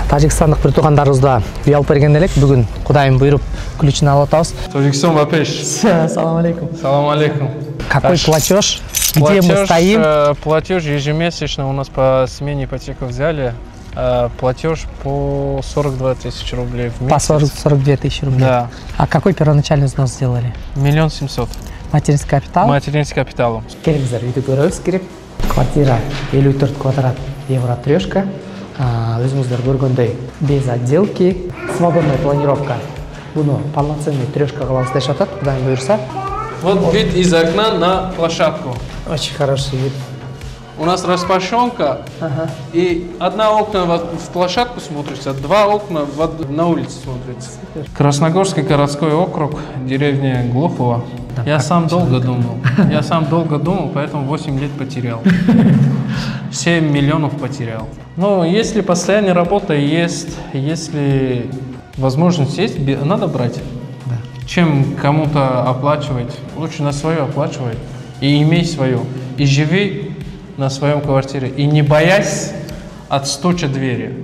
Тажикстандық бір туғандарымызға үй алып берген елек. Бүгін Құдайым бұйырып ключін алып атабыз. Таджикстан Бапеш. Салам алейкум. Салам алейкум. Какой платеж? Где мы стоим? Платеж ежемесячно у нас по смене ипотеку взяли. Платеж по 42 тысячи рублей в месяц. По 42 тысячи рублей? Да. А какой первоначальный взнос сделали? 1 700 000. Материнский капитал? Материнский капитал. Келіңіздер, үйді көріңіз керек. Квартира 54 квадрат евро трешка. Өзіңіздер көргендей без отделки, свободная планировка. Бұны полноценный трешка қылабыз деп жатады, Құдайым бұйырса. Вот вид из окна на площадку. Очень хороший вид. У нас распашонка, и одна окна в площадку смотрится, два окна на улице смотрится. Красногорский городской округ, деревня Глухова. Я сам долго думал, поэтому 8 лет потерял. 7 миллионов потерял. Но если постоянная работа есть, если возможность есть, надо брать. Да. Чем кому-то оплачивать, лучше на свое оплачивай и имей свое. И живи на своем квартире. И не боясь отстучать двери.